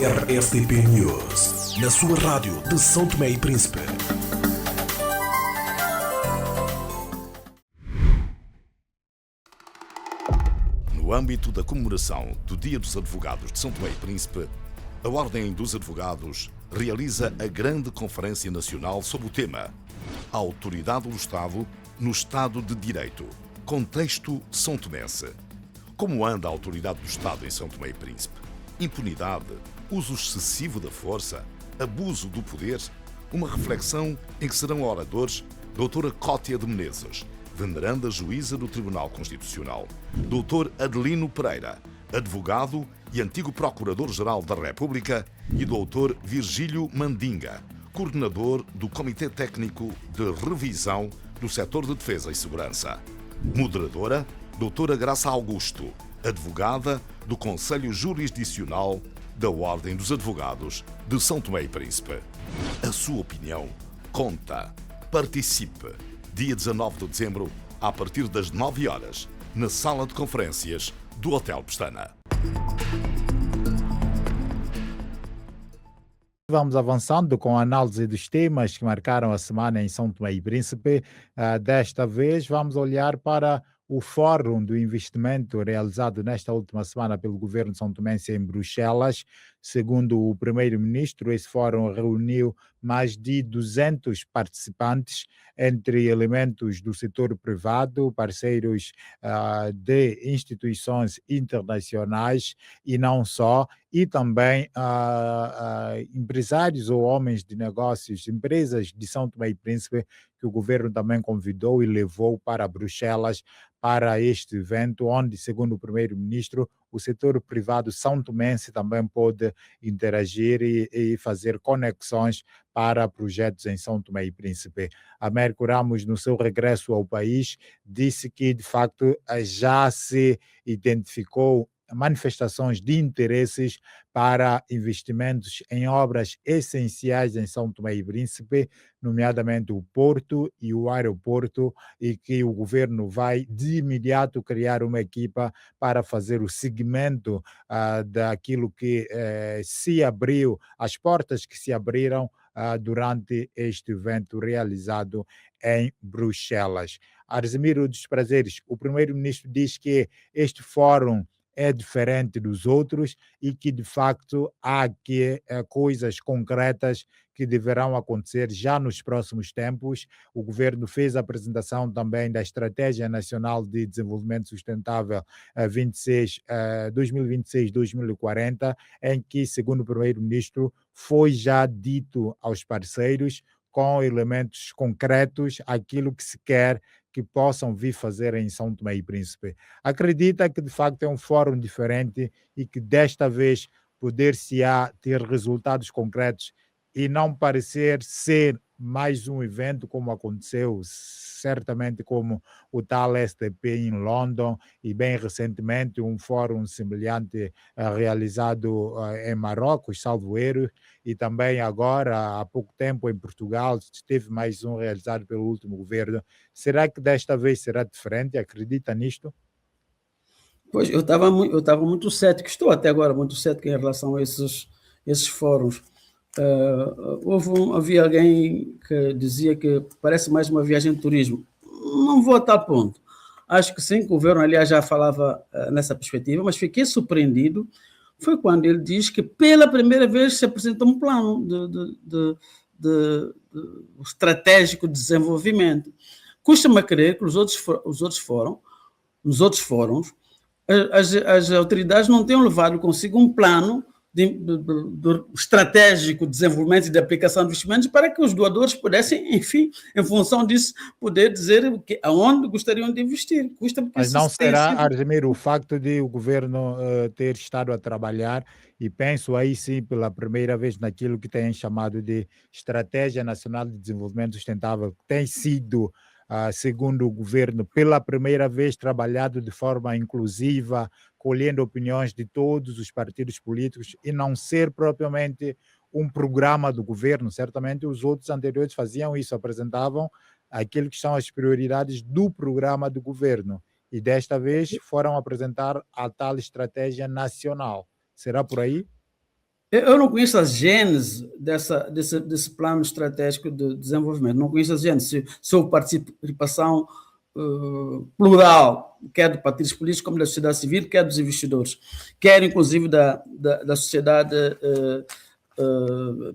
RSTP News, na sua rádio de São Tomé e Príncipe. No âmbito da comemoração do Dia dos Advogados de São Tomé e Príncipe, a Ordem dos Advogados realiza a grande Conferência Nacional sobre o tema A Autoridade do Estado no Estado de Direito, contexto são tomense. Como anda a autoridade do Estado em São Tomé e Príncipe? Impunidade, uso excessivo da força, abuso do poder? Uma reflexão em que serão oradores doutora Cótia de Menezes, veneranda juíza do Tribunal Constitucional, doutor Adelino Pereira, advogado e antigo Procurador-Geral da República, e doutor Virgílio Mandinga, coordenador do Comitê Técnico de Revisão do Setor de Defesa e Segurança. Moderadora, doutora Graça Augusto, advogada do Conselho Jurisdicional da Ordem dos Advogados de São Tomé e Príncipe. A sua opinião conta. Participe. Dia 19 de dezembro, a partir das 9 horas, na Sala de Conferências do Hotel Pestana. Vamos avançando com a análise dos temas que marcaram a semana em São Tomé e Príncipe. Desta vez vamos olhar para o Fórum do Investimento realizado nesta última semana pelo governo são tomense em Bruxelas. Segundo o primeiro-ministro, esse fórum reuniu mais de 200 participantes, entre elementos do setor privado, parceiros de instituições internacionais e não só, e também empresários ou homens de negócios, empresas de São Tomé e Príncipe, que o governo também convidou e levou para Bruxelas para este evento, onde, segundo o primeiro-ministro, o setor privado são tomense também pode interagir e fazer conexões para projetos em São Tomé e Príncipe. Américo Ramos, no seu regresso ao país, disse que, de facto, já se identificou manifestações de interesses para investimentos em obras essenciais em São Tomé e Príncipe, nomeadamente o porto e o aeroporto, e que o governo vai de imediato criar uma equipa para fazer o seguimento daquilo que se abriu, as portas que se abriram durante este evento realizado em Bruxelas. Arzemiro dos Prazeres, o primeiro-ministro diz que este fórum é diferente dos outros e que, de facto, há aqui coisas concretas que deverão acontecer já nos próximos tempos. O governo fez a apresentação também da Estratégia Nacional de Desenvolvimento Sustentável 2026-2040, em que, segundo o primeiro-ministro, foi já dito aos parceiros com elementos concretos aquilo que se quer que possam vir fazer em São Tomé e Príncipe. Acredita que, de facto, é um fórum diferente e que, desta vez, poder-se-á ter resultados concretos e não parecer ser mais um evento como aconteceu, certamente como o tal STP em London e, bem recentemente, um fórum semelhante realizado em Marrocos, salvo erro, e também agora, há pouco tempo, em Portugal, teve mais um realizado pelo último governo. Será que desta vez será diferente? Acredita nisto? Pois, eu estava muito cético, estou até agora muito cético em relação a esses fóruns. Havia alguém que dizia que parece mais uma viagem de turismo. Não vou a tal ponto. Acho que sim, que o governo, aliás, já falava nessa perspectiva, mas fiquei surpreendido foi quando ele diz que pela primeira vez se apresenta um plano de estratégico de desenvolvimento. Custa-me a crer que nos outros fóruns, as autoridades não tenham levado consigo um plano de estratégico de desenvolvimento e de aplicação de investimentos para que os doadores pudessem, enfim, em função disso, poder dizer aonde gostariam de investir. Mas não será, Argemiro, o facto de o governo ter estado a trabalhar, e penso aí sim pela primeira vez naquilo que têm chamado de Estratégia Nacional de Desenvolvimento Sustentável, que tem sido, segundo o governo, pela primeira vez trabalhado de forma inclusiva, colhendo opiniões de todos os partidos políticos e não ser propriamente um programa do governo. Certamente os outros anteriores faziam isso, apresentavam aquilo que são as prioridades do programa do governo. E desta vez foram apresentar a tal estratégia nacional. Será por aí? Eu não conheço a gênese desse plano estratégico de desenvolvimento, não conheço a gênese, se houve participação plural, quer de partidos políticos, como da sociedade civil, quer dos investidores, quer inclusive da sociedade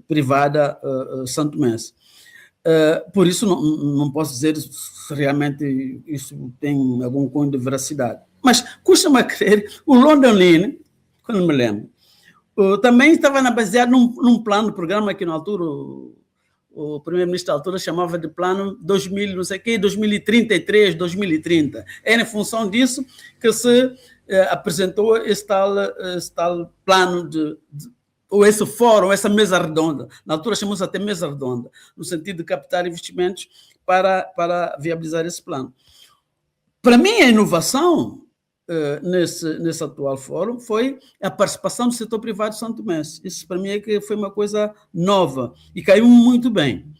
privada santomense. Por isso, não posso dizer se realmente isso tem algum cunho de veracidade. Mas custa-me a crer, o London Lean, quando me lembro, também estava baseado num plano, programa que na altura o primeiro-ministro da altura chamava de plano 2000, não sei o quê, 2033, 2030. Era em função disso que se apresentou esse tal plano ou esse fórum, essa mesa redonda. Na altura chamou-se até mesa redonda, no sentido de captar investimentos para viabilizar esse plano. Para mim, a inovação nesse atual fórum foi a participação do setor privado santomense. Isso, para mim, é que foi uma coisa nova e caiu muito bem.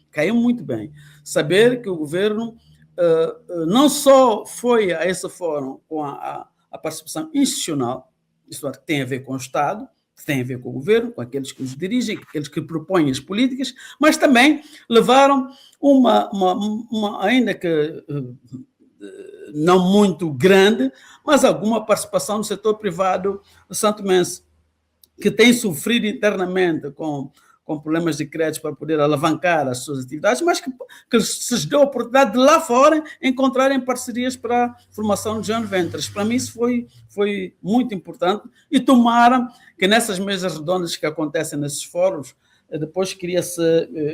Saber que o governo não só foi a esse fórum com a participação institucional, isso tem a ver com o Estado, tem a ver com o governo, com aqueles que nos dirigem, aqueles que propõem as políticas, mas também levaram ainda que não muito grande, mas alguma participação do setor privado santomense, que tem sofrido internamente com problemas de crédito para poder alavancar as suas atividades, mas que se deu a oportunidade de lá fora encontrarem parcerias para a formação de joint ventures. Para mim isso foi muito importante e tomara que nessas mesas redondas que acontecem nesses fóruns, depois cria-se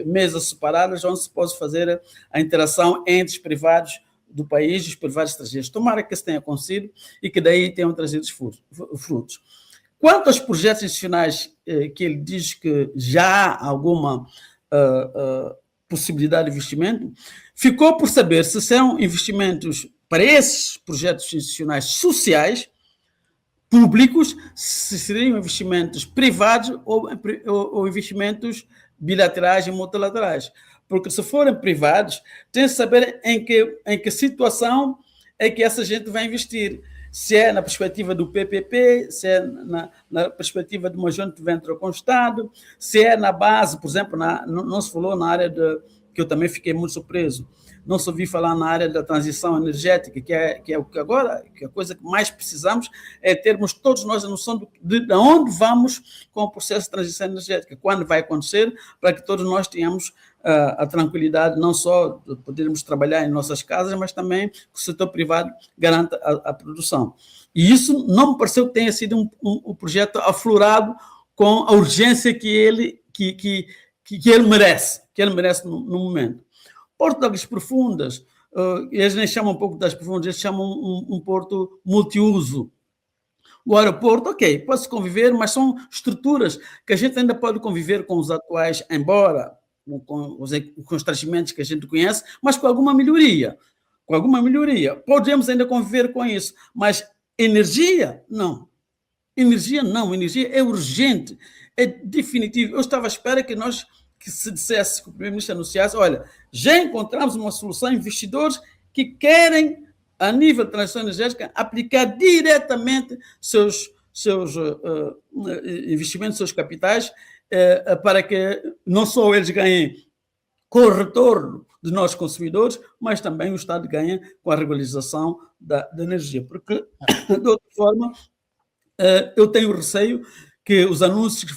mesas separadas onde se pode fazer a interação entre os privados do país e os privados estrangeiros. Tomara que isso tenha acontecido e que daí tenham trazido frutos. Quanto aos projetos institucionais que ele diz que já há alguma possibilidade de investimento, ficou por saber se são investimentos para esses projetos institucionais sociais, públicos, se seriam investimentos privados ou investimentos bilaterais e multilaterais. Porque se forem privados, tem que saber em que situação é que essa gente vai investir. Se é na perspectiva do PPP, se é na perspectiva de uma joint venture com o Estado, se é na base, por exemplo, não se falou na área que eu também fiquei muito surpreso, não se ouviu falar na área da transição energética, que é o que agora, que a coisa que mais precisamos é termos todos nós a noção de onde vamos com o processo de transição energética, quando vai acontecer, para que todos nós tenhamos a tranquilidade, não só de podermos trabalhar em nossas casas, mas também que o setor privado garanta a produção. E isso não me pareceu que tenha sido um projeto aflorado com a urgência que ele merece no momento. Porto de Águas Profundas, eles nem chamam um pouco das profundas, eles chamam um porto multiuso. O aeroporto, ok, pode-se conviver, mas são estruturas que a gente ainda pode conviver com os atuais, embora com os constrangimentos que a gente conhece, mas com alguma melhoria. Podemos ainda conviver com isso, mas energia, não. Energia é urgente, é definitivo. Eu estava à espera que se dissesse, que o primeiro-ministro anunciasse, olha, já encontramos uma solução, investidores que querem, a nível de transição energética, aplicar diretamente seus investimentos, seus capitais, para que não só eles ganhem com o retorno de nós consumidores, mas também o Estado ganha com a regularização da energia. Porque, de outra forma, eu tenho receio que os anúncios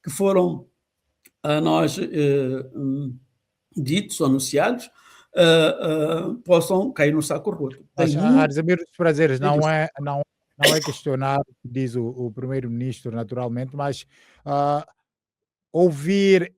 que foram a nós ditos ou anunciados possam cair no saco roto. A dizer os prazeres não é questionar o que diz o primeiro-ministro, naturalmente, mas ouvir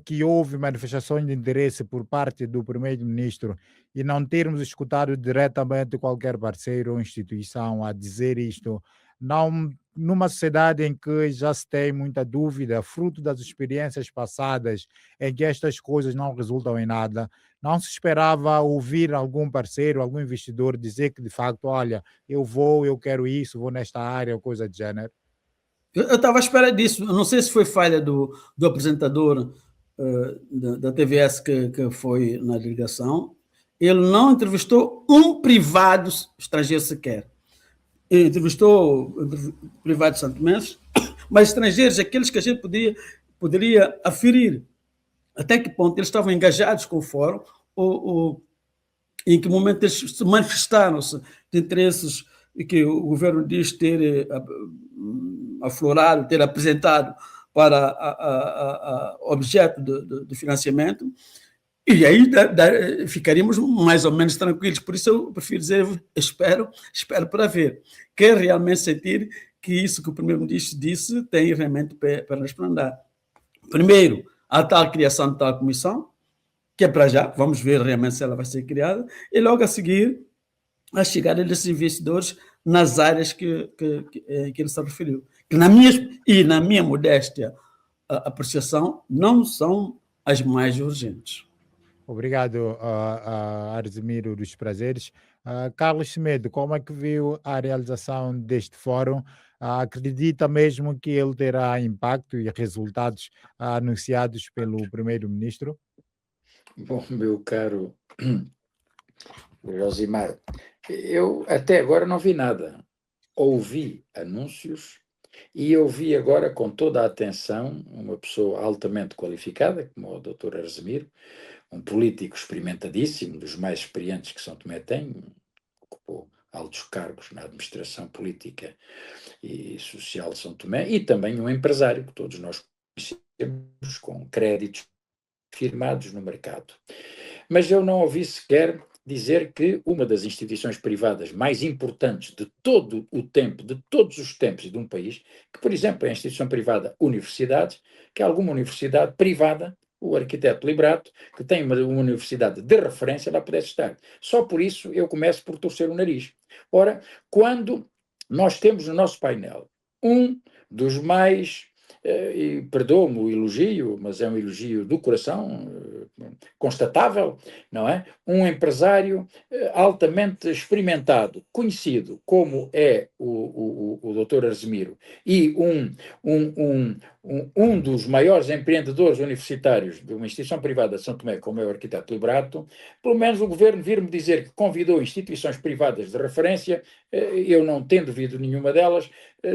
que houve manifestações de interesse por parte do primeiro-ministro e não termos escutado diretamente qualquer parceiro ou instituição a dizer isto, não, numa sociedade em que já se tem muita dúvida, fruto das experiências passadas, em que estas coisas não resultam em nada, não se esperava ouvir algum parceiro, algum investidor dizer que, de facto, olha, eu quero isso, vou nesta área, ou coisa do gênero? Eu estava à espera disso. Eu não sei se foi falha do apresentador da TVS que foi na ligação. Ele não entrevistou um privado estrangeiro sequer. Ele entrevistou privados santomenses, mas estrangeiros, aqueles que a gente poderia aferir até que ponto eles estavam engajados com o fórum, ou em que momento eles se manifestaram-se de interesses que o governo diz ter aflorado, ter apresentado para objeto de financiamento, e aí ficaríamos mais ou menos tranquilos. Por isso eu prefiro dizer, espero para ver. Quero realmente sentir que isso que o primeiro-ministro disse tem realmente pernas para andar. Primeiro, a tal criação de tal comissão, que é para já, vamos ver realmente se ela vai ser criada, e logo a seguir a chegada desses investidores nas áreas que ele se referiu. Que na minha modéstia apreciação, não são as mais urgentes. Obrigado, Arzimiro dos Prazeres. Carlos Semedo, como é que viu a realização deste fórum? Acredita mesmo que ele terá impacto e resultados anunciados pelo primeiro-ministro? Bom, meu caro Josimar, eu até agora não vi nada. Ouvi anúncios e ouvi agora com toda a atenção uma pessoa altamente qualificada, como o Dr. Arzimiro, um político experimentadíssimo, dos mais experientes que São Tomé tem, ocupou altos cargos na administração política e social de São Tomé, e também um empresário que todos nós conhecemos, com créditos firmados no mercado. Mas eu não ouvi sequer dizer que uma das instituições privadas mais importantes de todo o tempo, de todos os tempos de um país, que, por exemplo, é a instituição privada universidades, que alguma universidade privada, o arquiteto Liberato, que tem uma universidade de referência, lá pudesse estar. Só por isso eu começo por torcer o nariz. Ora, quando nós temos no nosso painel um dos mais, e perdoa-me o elogio, mas é um elogio do coração, constatável, não é? Um empresário altamente experimentado, conhecido como é o Dr. Arzimiro, e um dos maiores empreendedores universitários de uma instituição privada de São Tomé, como é o arquiteto Liberato, pelo menos o governo vir-me dizer que convidou instituições privadas de referência, eu não tendo visto nenhuma delas,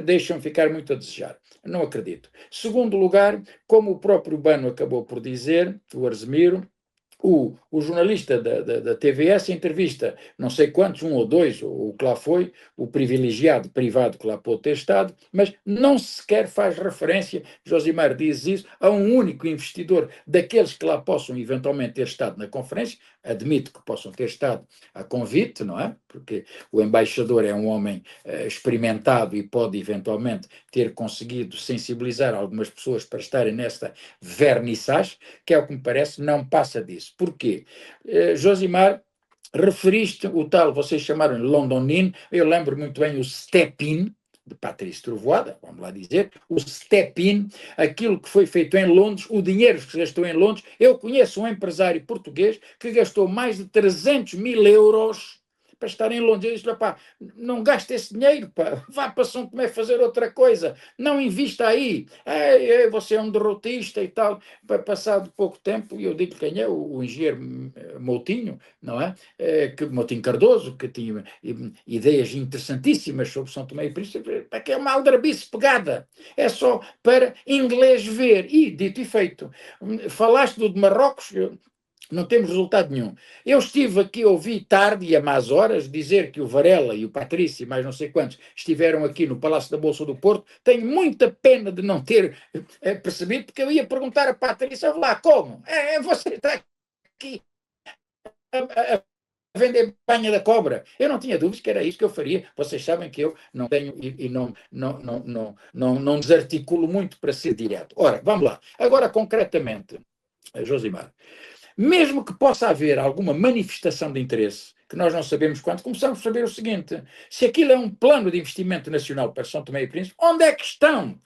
deixam ficar muito a desejar. Não acredito. Segundo lugar, como o próprio Bano acabou por dizer, o Arzimiro, o jornalista da TVS entrevista não sei quantos, um ou dois, ou o que lá foi, o privilegiado privado que lá pôde ter estado, mas não sequer faz referência, Josimar diz isso, a um único investidor daqueles que lá possam eventualmente ter estado na conferência. Admito que possam ter estado a convite, não é? Porque o embaixador é um homem experimentado e pode eventualmente ter conseguido sensibilizar algumas pessoas para estarem nesta vernissage, que é o que me parece, não passa disso. Porquê? Josimar, referiste o tal, vocês chamaram London Inn, eu lembro muito bem o Step-In, de Patrício Trovoada, vamos lá dizer, o Step-In, aquilo que foi feito em Londres, o dinheiro que se gastou em Londres. Eu conheço um empresário português que gastou mais de 300 mil euros para estar em Londres. Eu disse, pá, não gaste esse dinheiro, pá. Vá para São Tomé fazer outra coisa, não invista aí, você é um derrotista e tal. Passado pouco tempo, eu digo quem é, o engenheiro Moutinho, não é? Moutinho Cardoso, que tinha ideias interessantíssimas sobre São Tomé e Príncipe, que é uma aldrabice pegada, é só para inglês ver. E, dito e feito, falaste do de Marrocos, não temos resultado nenhum. Eu estive aqui, ouvi tarde e a más horas dizer que o Varela e o Patrício e mais não sei quantos estiveram aqui no Palácio da Bolsa do Porto. Tenho muita pena de não ter percebido, porque eu ia perguntar a Patrícia, lá, como? Você está aqui a vender banha da cobra? Eu não tinha dúvidas que era isso que eu faria. Vocês sabem que eu não tenho e não desarticulo muito para ser direto. Ora, vamos lá. Agora, concretamente, Josimar, mesmo que possa haver alguma manifestação de interesse, que nós não sabemos quanto, começamos a saber o seguinte: se aquilo é um plano de investimento nacional para São Tomé e Príncipe, onde é que estão?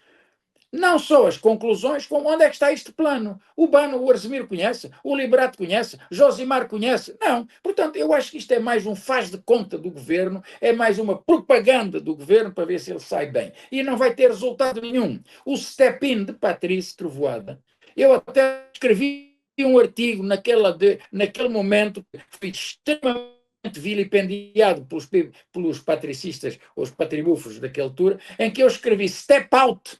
Não só as conclusões, como onde é que está este plano? O Bano, o Arzimiro conhece, o Liberato conhece, Josimar conhece? Não. Portanto, eu acho que isto é mais um faz de conta do governo, é mais uma propaganda do governo para ver se ele sai bem. E não vai ter resultado nenhum. O step-in de Patrício Trovoada, eu até escrevi um artigo naquele momento, fui extremamente vilipendiado pelos patricistas, os patribufos daquela altura, em que eu escrevi step out.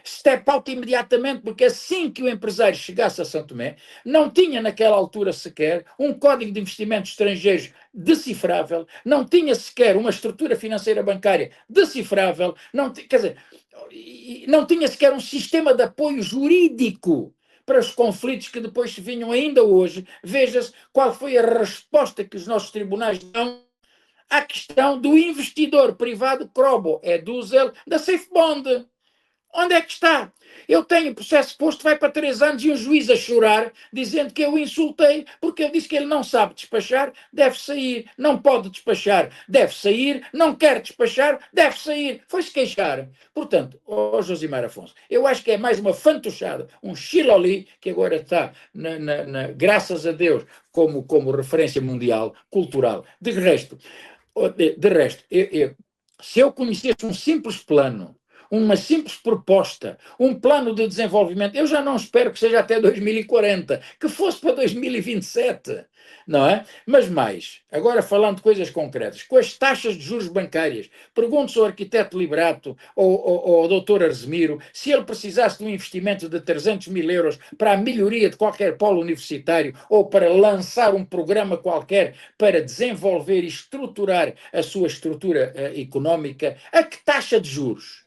step out imediatamente, porque assim que o empresário chegasse a São Tomé, não tinha naquela altura sequer um código de investimentos estrangeiros decifrável, não tinha sequer uma estrutura financeira bancária decifrável, quer dizer, não tinha sequer um sistema de apoio jurídico para os conflitos que depois se vinham ainda hoje. Veja-se qual foi a resposta que os nossos tribunais dão à questão do investidor privado Crobo Dussel da Safe Bond. Onde é que está? Eu tenho processo posto, vai para 3 anos, e um juiz a chorar, dizendo que eu o insultei, porque eu disse que ele não sabe despachar, deve sair, não pode despachar, deve sair, não quer despachar, deve sair. Foi-se queixar. Portanto, Josimar Afonso, eu acho que é mais uma fantochada, um xiloli, que agora está, graças a Deus, como referência mundial, cultural. De resto, se eu conhecesse um simples plano, uma simples proposta, um plano de desenvolvimento, eu já não espero que seja até 2040, que fosse para 2027, não é? Mas mais, agora falando de coisas concretas, com as taxas de juros bancárias, pergunto ao arquiteto Liberato ou ao doutor Arsemiro se ele precisasse de um investimento de 300 mil euros para a melhoria de qualquer polo universitário ou para lançar um programa qualquer para desenvolver e estruturar a sua estrutura económica, a que taxa de juros?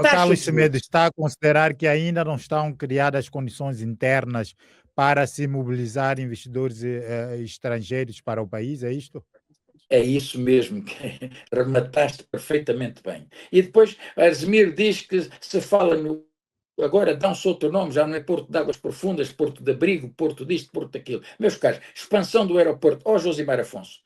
Carlos Semedo está a considerar que ainda não estão criadas condições internas para se mobilizar investidores estrangeiros para o país, é isto? É isso mesmo, que remataste perfeitamente bem. E depois Arsemiro diz que se fala agora dão-se outro nome, já não é Porto de Águas Profundas, Porto de Abrigo, Porto disto, Porto daquilo. Meus caros, expansão do aeroporto. Josimar Afonso,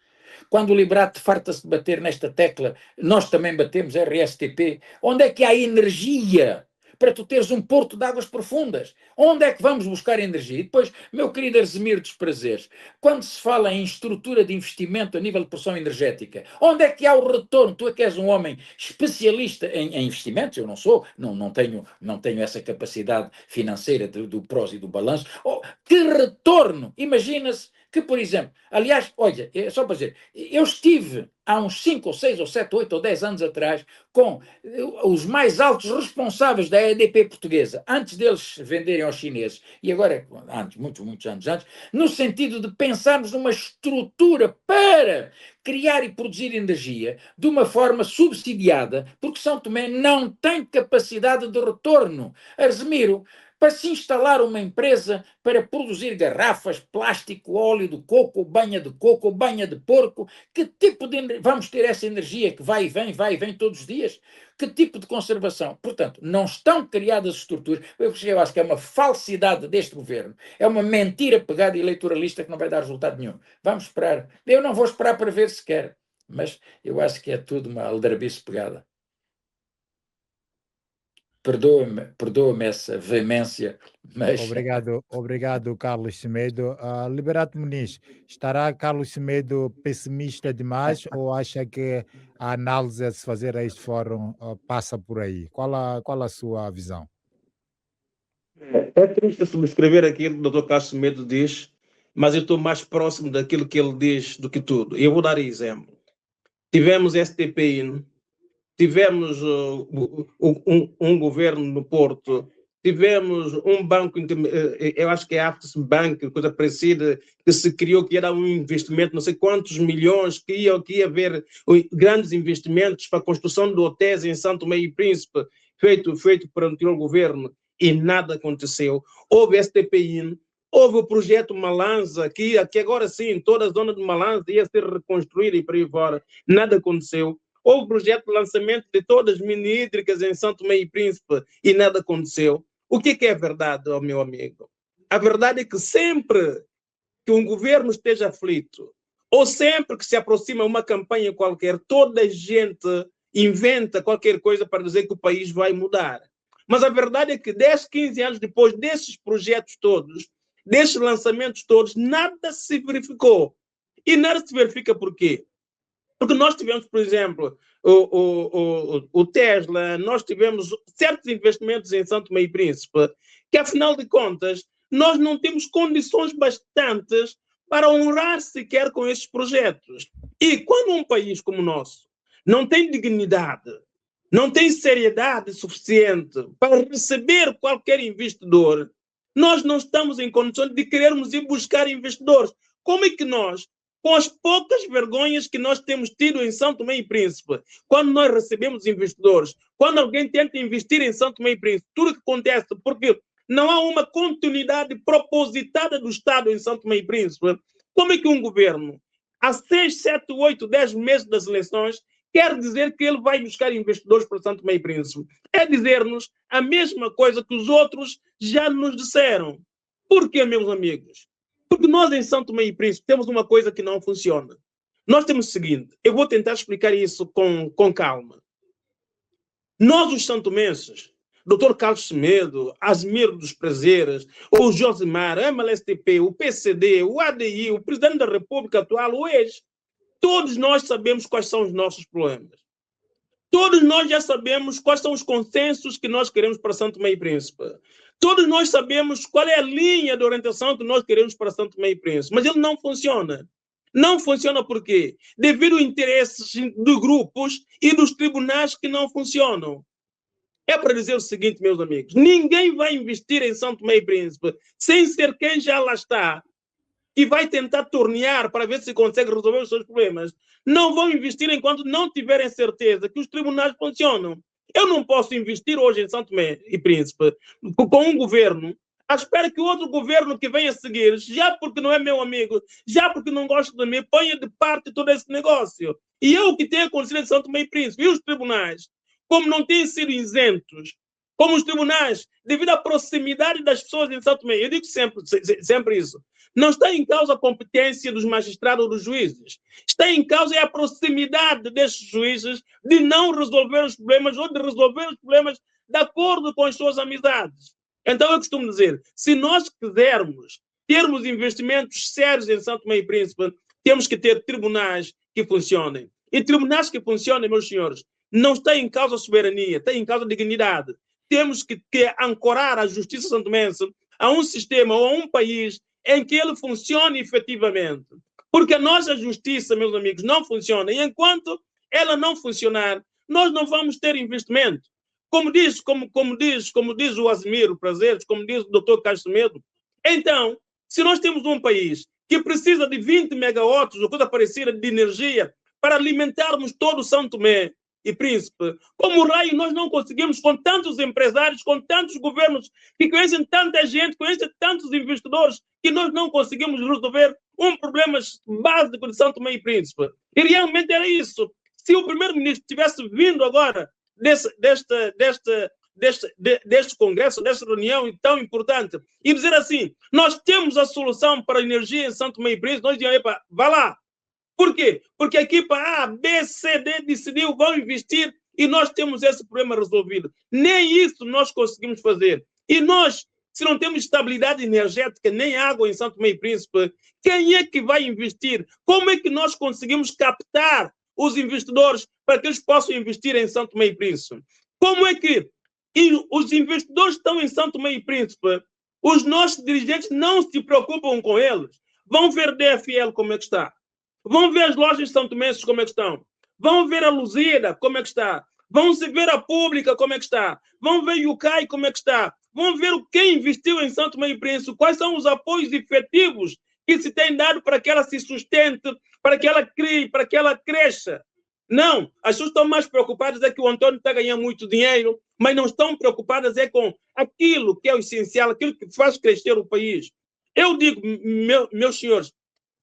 quando o Liberato farta-se de bater nesta tecla, nós também batemos, RSTP, onde é que há energia para tu teres um porto de águas profundas? Onde é que vamos buscar energia? E depois, meu querido Arsemiro dos Prazeres, quando se fala em estrutura de investimento a nível de produção energética, onde é que há o retorno? Tu é que és um homem especialista em investimentos, eu não sou, não tenho essa capacidade financeira do prós e do balanço. Que retorno? Imagina-se que, por exemplo, aliás, olha, só para dizer, eu estive há uns 5 ou 6 ou 7, 8 ou 10 anos atrás com os mais altos responsáveis da EDP portuguesa, antes deles venderem aos chineses, e agora, antes, muitos anos antes, no sentido de pensarmos numa estrutura para criar e produzir energia de uma forma subsidiada, porque São Tomé não tem capacidade de retorno. Arsemiro, para se instalar uma empresa para produzir garrafas, plástico, óleo de coco, banha de coco, banha de porco, que tipo de vamos ter essa energia que vai e vem todos os dias? Que tipo de conservação? Portanto, não estão criadas estruturas. Eu acho que é uma falsidade deste governo, é uma mentira pegada eleitoralista que não vai dar resultado nenhum. Vamos esperar. Eu não vou esperar para ver se quer, mas eu acho que é tudo uma aldrabice pegada. Perdoa-me essa veemência, mas... Obrigado, Carlos Semedo. Liberato Muniz, estará Carlos Semedo pessimista demais ou acha que a análise a se fazer a este fórum passa por aí? Qual a sua visão? É triste subscrever aquilo que o Dr. Carlos Semedo diz, mas eu estou mais próximo daquilo que ele diz do que tudo. Eu vou dar exemplo. Tivemos STPI, tivemos um governo no Porto, tivemos um banco, eu acho que é a Aftis Bank, coisa parecida, que se criou, que era um investimento, não sei quantos milhões, que ia haver grandes investimentos para a construção de hotéis em São Tomé e Príncipe, feito por um anterior governo, e nada aconteceu. Houve STPI, houve o projeto Malanza, que agora sim, toda a zona de Malanza ia ser reconstruída e por aí fora, nada aconteceu. Houve o projeto de lançamento de todas as mini-hídricas em São Tomé e Príncipe e nada aconteceu. O que é verdade, meu amigo? A verdade é que sempre que um governo esteja aflito, ou sempre que se aproxima uma campanha qualquer, toda a gente inventa qualquer coisa para dizer que o país vai mudar. Mas a verdade é que 10, 15 anos depois desses projetos todos, desses lançamentos todos, nada se verificou. E nada se verifica por quê? Porque nós tivemos, por exemplo, o Tesla, nós tivemos certos investimentos em São Tomé e Príncipe, que, afinal de contas, nós não temos condições bastantes para honrar sequer com esses projetos. E quando um país como o nosso não tem dignidade, não tem seriedade suficiente para receber qualquer investidor, nós não estamos em condições de querermos ir buscar investidores. Como é que nós, com as poucas vergonhas que nós temos tido em São Tomé e Príncipe, quando nós recebemos investidores, quando alguém tenta investir em São Tomé e Príncipe, tudo que acontece, porque não há uma continuidade propositada do Estado em São Tomé e Príncipe, como é que um governo, há 6, 7, 8, 10 meses das eleições, quer dizer que ele vai buscar investidores para São Tomé e Príncipe? É dizer-nos a mesma coisa que os outros já nos disseram. Por quê, meus amigos? Porque nós em São Tomé e Príncipe temos uma coisa que não funciona. Nós temos o seguinte, eu vou tentar explicar isso com calma. Nós, os santomenses, Dr. Carlos Semedo, Asmiro dos Prazeres, o Josimar, a MLSTP, o PCD, o ADI, o Presidente da República atual, o ex, todos nós sabemos quais são os nossos problemas. Todos nós já sabemos quais são os consensos que nós queremos para São Tomé e Príncipe. Todos nós sabemos qual é a linha de orientação que nós queremos para São Tomé e Príncipe. Mas ele não funciona. Não funciona por quê? Devido a interesses de grupos e dos tribunais que não funcionam. É para dizer o seguinte, meus amigos, ninguém vai investir em São Tomé e Príncipe sem ser quem já lá está e vai tentar tornear para ver se consegue resolver os seus problemas. Não vão investir enquanto não tiverem certeza que os tribunais funcionam. Eu não posso investir hoje em São Tomé e Príncipe com um governo à espera que o outro governo que venha a seguir, já porque não é meu amigo, já porque não gosta de mim, ponha de parte todo esse negócio. E eu que tenho acontecido em São Tomé e Príncipe, e os tribunais, como não têm sido isentos, como os tribunais, devido à proximidade das pessoas em São Tomé, eu digo sempre isso, não está em causa a competência dos magistrados ou dos juízes, está em causa a proximidade destes juízes de não resolver os problemas ou de resolver os problemas de acordo com as suas amizades. Então eu costumo dizer, se nós quisermos termos investimentos sérios em São Tomé e Príncipe, temos que ter tribunais que funcionem. E tribunais que funcionem, meus senhores, não está em causa a soberania, está em causa a dignidade. Temos que ancorar a justiça santomense a um sistema ou a um país em que ele funcione efetivamente. Porque a nossa justiça, meus amigos, não funciona. E enquanto ela não funcionar, nós não vamos ter investimento. Como diz o Asmiro Prazeres, como diz o Dr. Carlos Semedo, então, se nós temos um país que precisa de 20 megawatts ou coisa parecida de energia para alimentarmos todo o São Tomé e Príncipe, como raio nós não conseguimos, com tantos empresários, com tantos governos que conhecem tanta gente, conhecem tantos investidores, que nós não conseguimos resolver um problema básico de São Tomé e Príncipe. E realmente era isso. Se o primeiro-ministro tivesse vindo agora deste congresso, desta reunião tão importante, e dizer assim, nós temos a solução para a energia em São Tomé e Príncipe, nós dizemos, epa, vá lá. Por quê? Porque a equipa A, B, C, D decidiu, vão investir e nós temos esse problema resolvido. Nem isso nós conseguimos fazer. E nós, se não temos estabilidade energética, nem água em São Tomé e Príncipe, quem é que vai investir? Como é que nós conseguimos captar os investidores para que eles possam investir em São Tomé e Príncipe? Como é que os investidores estão em São Tomé e Príncipe? Os nossos dirigentes não se preocupam com eles. Vão ver DFL como é que está. Vão ver as lojas de São Tomé como é que estão. Vão ver a Luzira como é que está. Vão se ver a Pública como é que está. Vão ver o UCAI como é que está. Vão ver quem investiu em São Tomé e Príncipe, quais são os apoios efetivos que se tem dado para que ela se sustente, para que ela crie, para que ela cresça. Não, as pessoas estão mais preocupadas é que o Antônio está ganhando muito dinheiro, mas não estão preocupadas é com aquilo que é o essencial, aquilo que faz crescer o país. Eu digo, meus senhores,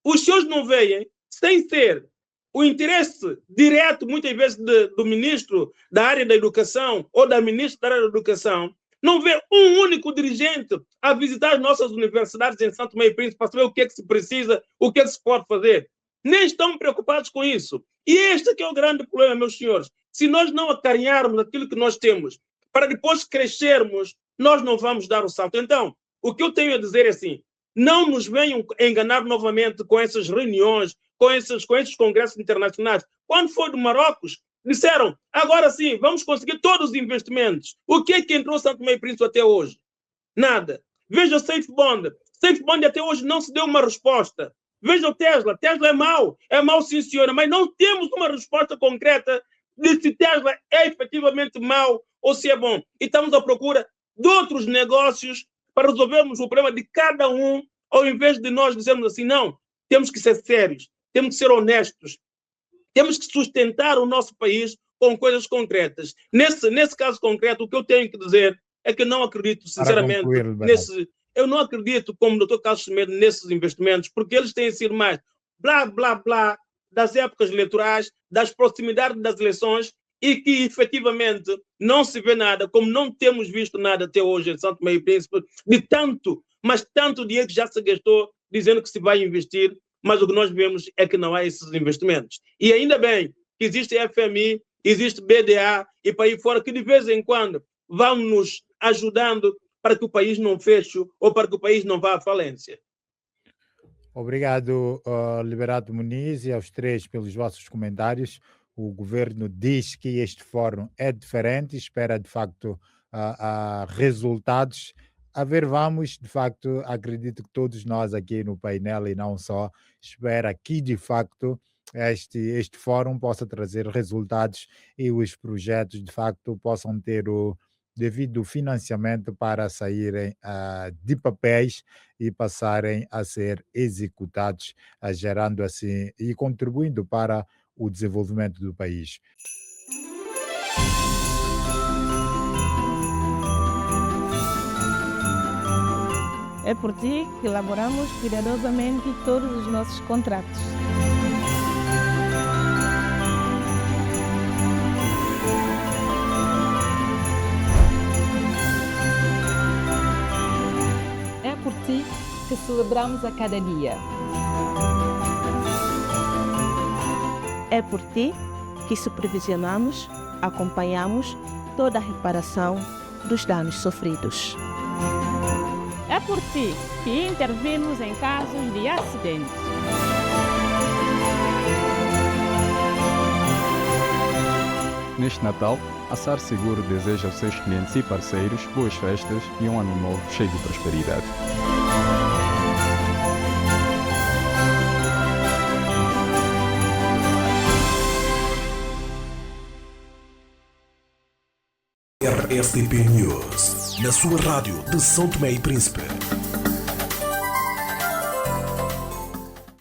os senhores não veem, sem ser o interesse direto, muitas vezes, do ministro da área da educação ou da ministra da área da educação, não vê um único dirigente a visitar as nossas universidades em São Tomé e Príncipe para saber o que é que se precisa, o que é que se pode fazer. Nem estão preocupados com isso. E este que é o grande problema, meus senhores. Se nós não acarinharmos aquilo que nós temos, para depois crescermos, nós não vamos dar o salto. Então, o que eu tenho a dizer é assim, não nos venham enganar novamente com essas reuniões, com esses congressos internacionais. Quando foi do Marrocos, disseram, agora sim, vamos conseguir todos os investimentos. O que é que entrou São Tomé e Príncipe até hoje? Nada. Veja o Safe Bond. Safe Bond até hoje não se deu uma resposta. Veja o Tesla. Tesla é mau sim senhora, mas não temos uma resposta concreta de se Tesla é efetivamente mau ou se é bom. E estamos à procura de outros negócios para resolvermos o problema de cada um, ao invés de nós dizermos assim, não, temos que ser sérios, temos que ser honestos, temos que sustentar o nosso país com coisas concretas. Nesse caso concreto, o que eu tenho que dizer é que não acredito, sinceramente, eu não acredito, como o Dr. Carlos Semedo, nesses investimentos, porque eles têm sido mais blá, blá, blá, das épocas eleitorais, das proximidades das eleições, e que efetivamente não se vê nada, como não temos visto nada até hoje em São Tomé e Príncipe, de tanto, mas tanto dinheiro que já se gastou dizendo que se vai investir, mas o que nós vemos é que não há esses investimentos. E ainda bem que existe FMI, existe BDA e para aí fora, que de vez em quando vão nos ajudando para que o país não feche ou para que o país não vá à falência. Obrigado, Liberato Muniz, e aos três pelos vossos comentários. O governo diz que este fórum é diferente, espera de facto resultados. A ver, vamos, de facto, acredito que todos nós aqui no painel e não só, espera que de facto este fórum possa trazer resultados e os projetos de facto possam ter o devido financiamento para saírem de papéis e passarem a ser executados, gerando assim e contribuindo para o desenvolvimento do país. É por ti que elaboramos cuidadosamente todos os nossos contratos. É por ti que celebramos a cada dia. É por ti que supervisionamos, acompanhamos toda a reparação dos danos sofridos. É por ti que intervimos em casos de acidentes. Neste Natal, a SAR Seguro deseja aos seus clientes e parceiros boas festas e um ano novo cheio de prosperidade. RSTP News, na sua rádio de São Tomé e Príncipe.